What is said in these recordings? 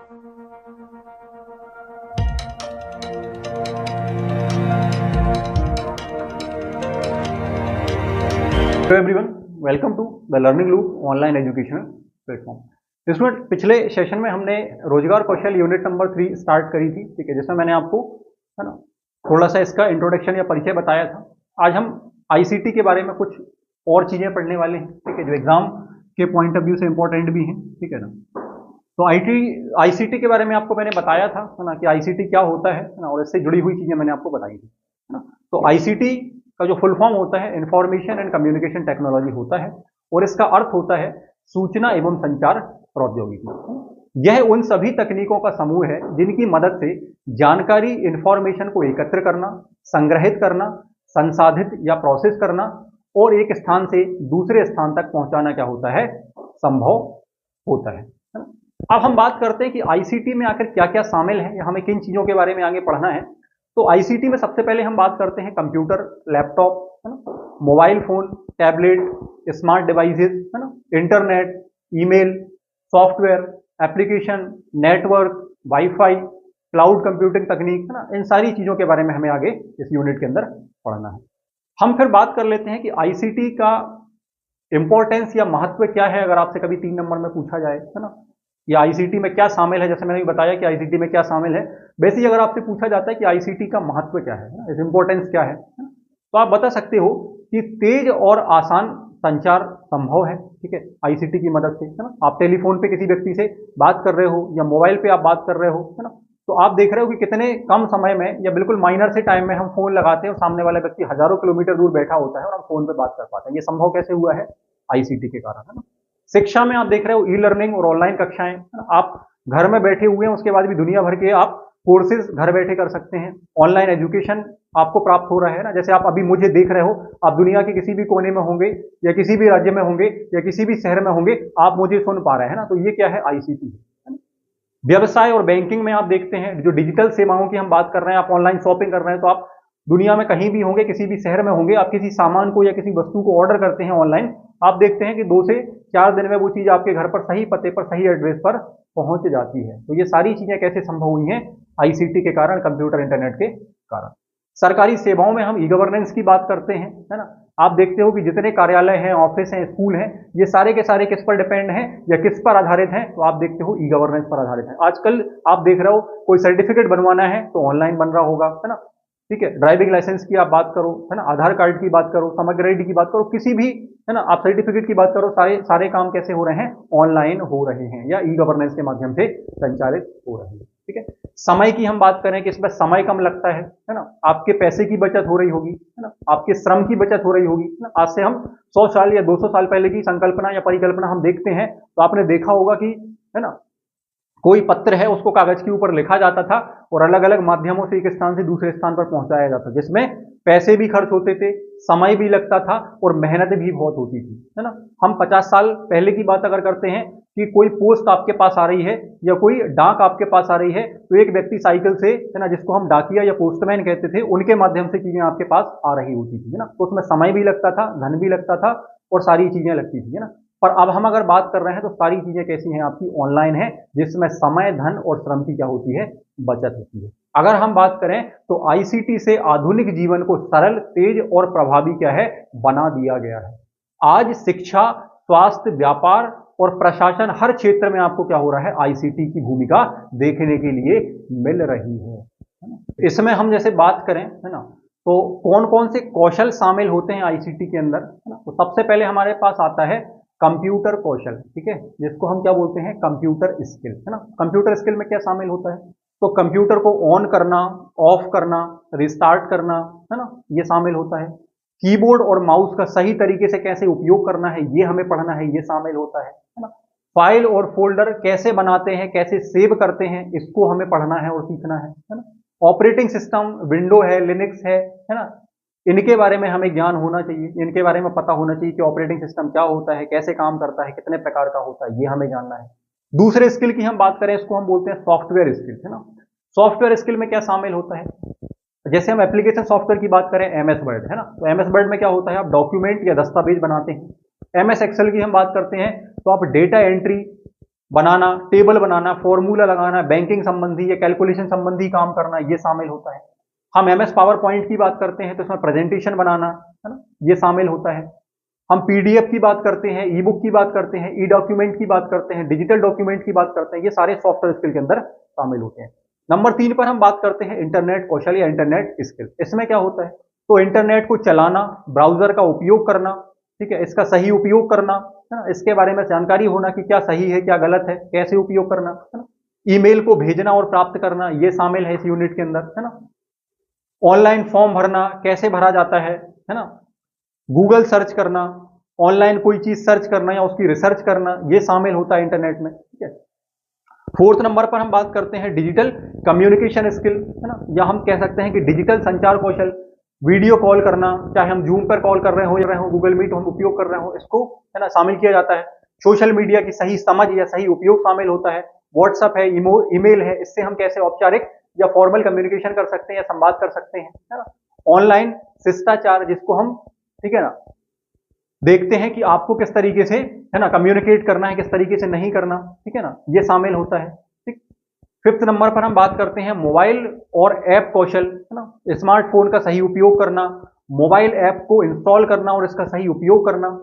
Hello everyone, welcome to the learning loop online educational platform. इसमें पिछले session में हमने रोजगार कौशल यूनिट नंबर 3 स्टार्ट करी थी, ठीक है, जिसमें मैंने आपको है ना थोड़ा सा इसका इंट्रोडक्शन या परिचय बताया था। आज हम आईसीटी के बारे में कुछ और चीज़ें पढ़ने वाले हैं, ठीक है, जो एग्जाम के पॉइंट ऑफ व्यू से इंपॉर्टेंट भी हैं, ठीक है ना। तो आईसीटी के बारे में आपको मैंने बताया था, है ना, कि आईसीटी क्या होता है ना, और इससे जुड़ी हुई चीज़ें मैंने आपको बताई थी, है ना। तो आईसीटी का जो फुल फॉर्म होता है इंफॉर्मेशन एंड कम्युनिकेशन टेक्नोलॉजी होता है, और इसका अर्थ होता है सूचना एवं संचार प्रौद्योगिकी। यह उन सभी तकनीकों का समूह है जिनकी मदद से जानकारी इंफॉर्मेशन को एकत्र करना, संग्रहित करना, संसाधित या प्रोसेस करना और एक स्थान से दूसरे स्थान तक पहुंचाना क्या होता है, संभव होता है। अब हम बात करते हैं कि आईसीटी में आखिर क्या क्या शामिल है या हमें किन चीजों के बारे में आगे पढ़ना है। तो आईसीटी में सबसे पहले हम बात करते हैं कंप्यूटर, लैपटॉप, है ना, mobile phone, tablet, smart devices, है ना, internet, email, software, application, network, wifi, cloud computing तकनीक, है ना, इन सारी चीजों के बारे में हमें आगे इस यूनिट के अंदर पढ़ना है। हम फिर बात कर लेते हैं कि आईसीटी का इंपॉर्टेंस या महत्व क्या है, अगर आपसे कभी 3 नंबर में पूछा जाए, है ना, या आईसीटी में क्या शामिल है। जैसे मैंने बताया कि आईसीटी में क्या शामिल है, बेसिकली अगर आपसे पूछा जाता है कि आईसीटी का महत्व क्या है, इस इंपॉर्टेंस क्या है, तो आप बता सकते हो कि तेज और आसान संचार संभव है, ठीक है, आईसीटी की मदद से, है ना। आप टेलीफोन पे किसी व्यक्ति से बात कर रहे हो या मोबाइल पे आप बात कर रहे हो, है ना, तो आप देख रहे हो कि कितने कम समय में या बिल्कुल माइनर से टाइम में हम फोन लगाते हैं और सामने वाला व्यक्ति हजारों किलोमीटर दूर बैठा होता है और हम फोन पे बात कर पाते हैं। ये संभव कैसे हुआ है, आईसीटी के कारण, है ना। शिक्षा में आप देख रहे हो ई लर्निंग और ऑनलाइन कक्षाएं, आप घर में बैठे हुए हैं, उसके बाद भी दुनिया भर के आप कोर्सेज घर बैठे कर सकते हैं। ऑनलाइन एजुकेशन आपको प्राप्त हो रहा है ना, जैसे आप अभी मुझे देख रहे हो, आप दुनिया के किसी भी कोने में होंगे या किसी भी राज्य में होंगे या किसी भी शहर में होंगे, आप मुझे सुन पा रहे हैं ना, तो ये क्या है, आईसीटी है। व्यवसाय और बैंकिंग में आप देखते हैं जो डिजिटल सेवाओं की हम बात कर रहे हैं, आप ऑनलाइन शॉपिंग कर रहे हैं, तो आप दुनिया में कहीं भी होंगे, किसी भी शहर में होंगे, आप किसी सामान को या किसी वस्तु को ऑर्डर करते हैं ऑनलाइन, आप देखते हैं कि 2 से 4 दिन में वो चीज आपके घर पर सही पते पर सही एड्रेस पर पहुंच जाती है। तो ये सारी चीजें कैसे संभव हुई हैं, आईसीटी के कारण, कंप्यूटर इंटरनेट के कारण। सरकारी सेवाओं में हम ई गवर्नेंस की बात करते हैं, है ना। आप देखते हो कि जितने कार्यालय हैं, ऑफिस हैं, स्कूल हैं, ये सारे के सारे किस पर डिपेंड हैं या किस पर आधारित हैं, तो आप देखते हो ई गवर्नेंस पर आधारित है। आजकल आप देख रहे हो कोई सर्टिफिकेट बनवाना है तो ऑनलाइन बन रहा होगा, है ना, ठीक है। ड्राइविंग लाइसेंस की आप बात करो, है ना, आधार कार्ड की बात करो, समग्र आईडी की बात करो, किसी भी, है ना, आप सर्टिफिकेट की बात करो, सारे सारे काम कैसे हो रहे हैं, ऑनलाइन हो रहे हैं या ई गवर्नेंस के माध्यम से संचालित हो रहे हैं, ठीक है। समय की हम बात करें कि इसमें समय कम लगता है ना, आपके पैसे की बचत हो रही होगी, है ना, आपके श्रम की बचत हो रही होगी, है ना। आज से हम 100 साल या 200 साल पहले की संकल्पना या परिकल्पना हम देखते हैं, तो आपने देखा होगा कि, है ना, कोई पत्र है उसको कागज के ऊपर लिखा जाता था और अलग अलग माध्यमों से एक स्थान से दूसरे स्थान पर पहुंचाया जाता, जिसमें पैसे भी खर्च होते थे, समय भी लगता था और मेहनत भी बहुत होती थी, है ना। हम 50 साल पहले की बात अगर करते हैं कि कोई पोस्ट आपके पास आ रही है या कोई डाक आपके पास आ रही है, तो एक व्यक्ति साइकिल से, है ना, जिसको हम डाकिया या पोस्टमैन कहते थे, उनके माध्यम से चीजें आपके पास आ रही होती थी, है ना। तो उसमें समय भी लगता था, धन भी लगता था और सारी चीजें लगती थी, है ना। पर अब हम अगर बात कर रहे हैं तो सारी चीजें कैसी हैं, आपकी ऑनलाइन है, जिसमें समय, धन और श्रम की क्या होती है, बचत होती है। अगर हम बात करें तो आईसीटी से आधुनिक जीवन को सरल, तेज और प्रभावी क्या है, बना दिया गया है। आज शिक्षा, स्वास्थ्य, व्यापार और प्रशासन, हर क्षेत्र में आपको क्या हो रहा है, आईसीटी की भूमिका देखने के लिए मिल रही है। इसमें हम जैसे बात करें, है ना, तो कौन कौन से कौशल शामिल होते हैं आईसीटी के अंदर, है ना। तो सबसे पहले हमारे पास आता है कंप्यूटर कौशल, ठीक है, जिसको हम क्या बोलते हैं, कंप्यूटर स्किल, है ना। कंप्यूटर स्किल में क्या शामिल होता है, तो कंप्यूटर को ऑन करना, ऑफ करना, रिस्टार्ट करना, है ना, ये शामिल होता है। कीबोर्ड और माउस का सही तरीके से कैसे उपयोग करना है, ये हमें पढ़ना है, ये शामिल होता है ना। फाइल और फोल्डर कैसे बनाते हैं, कैसे सेव करते हैं, इसको हमें पढ़ना है और सीखना है ना। ऑपरेटिंग सिस्टम, विंडो है, लिनक्स है ना, इनके बारे में हमें ज्ञान होना चाहिए, इनके बारे में पता होना चाहिए कि ऑपरेटिंग सिस्टम क्या होता है, कैसे काम करता है, कितने प्रकार का होता है, ये हमें जानना है। दूसरे स्किल की हम बात करें, इसको हम बोलते हैं सॉफ्टवेयर स्किल, है ना। सॉफ्टवेयर स्किल में क्या शामिल होता है, जैसे हम एप्लीकेशन सॉफ्टवेयर की बात करें, एमएस वर्ड, है ना, तो एमएस वर्ड में क्या होता है, आप डॉक्यूमेंट या दस्तावेज बनाते हैं। एमएस एक्सेल की हम बात करते हैं तो आप डेटा एंट्री, बनाना, टेबल बनाना, फॉर्मूला लगाना, बैंकिंग संबंधी या कैलकुलेशन संबंधी काम करना, ये शामिल होता है। हम एमएस पावर पॉइंट की बात करते हैं तो इसमें प्रेजेंटेशन बनाना, है ना, ये शामिल होता है। हम पीडीएफ की बात करते हैं, ई बुक की बात करते हैं, ई डॉक्यूमेंट की बात करते हैं, डिजिटल डॉक्यूमेंट की बात करते हैं, ये सारे सॉफ्टवेयर स्किल के अंदर शामिल होते हैं। नंबर 3 पर हम बात करते हैं इंटरनेट कौशल या इंटरनेट स्किल। इसमें क्या होता है, तो इंटरनेट को चलाना, ब्राउजर का उपयोग करना, ठीक है, इसका सही उपयोग करना, है ना, इसके बारे में जानकारी होना कि क्या सही है क्या गलत है, कैसे उपयोग करना, है ना, ईमेल को भेजना और प्राप्त करना, ये शामिल है इस यूनिट के अंदर, है ना। ऑनलाइन फॉर्म भरना, कैसे भरा जाता है ना, गूगल सर्च करना, ऑनलाइन कोई चीज सर्च करना या उसकी रिसर्च करना, ये शामिल होता है इंटरनेट में, ठीक है। 4th नंबर पर हम बात करते हैं डिजिटल कम्युनिकेशन स्किल, है ना, या हम कह सकते हैं कि डिजिटल संचार कौशल। वीडियो कॉल करना, चाहे हम जूम पर कॉल कर रहे हो गूगल मीट हम उपयोग कर रहे हो, इसको, है ना, शामिल किया जाता है। सोशल मीडिया की सही समझ या सही उपयोग शामिल होता है। व्हाट्सएप है, ईमेल है, इससे हम कैसे औपचारिक या फॉर्मल कम्युनिकेशन कर सकते हैं या संवाद कर सकते हैं, है ना। ऑनलाइन शिष्टाचार, जिसको हम, ठीक है ना, देखते हैं कि आपको किस तरीके से, है ना, कम्युनिकेट करना है, किस तरीके से नहीं करना, ठीक है ना, ये शामिल होता है, ठीक। 5th नंबर पर हम बात करते हैं मोबाइल और ऐप कौशल, है ना, स्मार्टफोन का सही उपयोग करना, मोबाइल ऐप को इंस्टॉल करना और इसका सही उपयोग करना।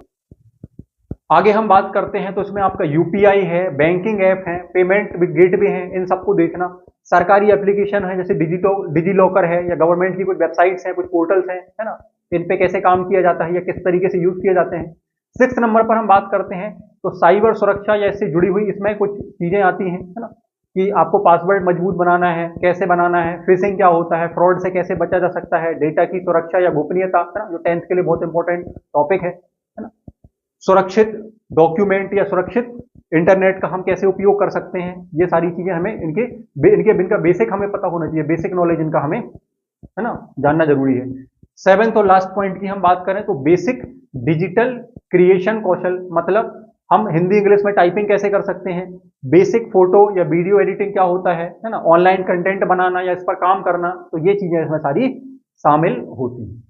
आगे हम बात करते हैं तो इसमें आपका यूपीआई है, बैंकिंग ऐप है, पेमेंट गेटवे है, इन सबको देखना। सरकारी एप्लीकेशन है जैसे डिजी लॉकर है या गवर्नमेंट की कुछ वेबसाइट्स हैं, कुछ पोर्टल्स हैं, है ना, इन पे कैसे काम किया जाता है या किस तरीके से यूज किए जाते हैं। 6th नंबर पर हम बात करते हैं तो साइबर सुरक्षा या इससे जुड़ी हुई इसमें कुछ चीजें आती हैं, है ना, कि आपको पासवर्ड मजबूत बनाना है, कैसे बनाना है, फिशिंग क्या होता है, फ्रॉड से कैसे बचा जा सकता है, डेटा की सुरक्षा या गोपनीयता, है ना, जो 10th के लिए बहुत इंपॉर्टेंट टॉपिक है ना। सुरक्षित डॉक्यूमेंट या सुरक्षित इंटरनेट का हम कैसे उपयोग कर सकते हैं, ये सारी चीजें हमें इनका बेसिक हमें पता होना चाहिए, बेसिक नॉलेज इनका हमें, है ना, जानना जरूरी है। 7th और लास्ट पॉइंट की हम बात करें तो बेसिक डिजिटल क्रिएशन कौशल, मतलब हम हिंदी इंग्लिश में टाइपिंग कैसे कर सकते हैं, बेसिक फोटो या वीडियो एडिटिंग क्या होता है ना, ऑनलाइन कंटेंट बनाना या इस पर काम करना, तो ये चीजें इसमें सारी शामिल होती हैं।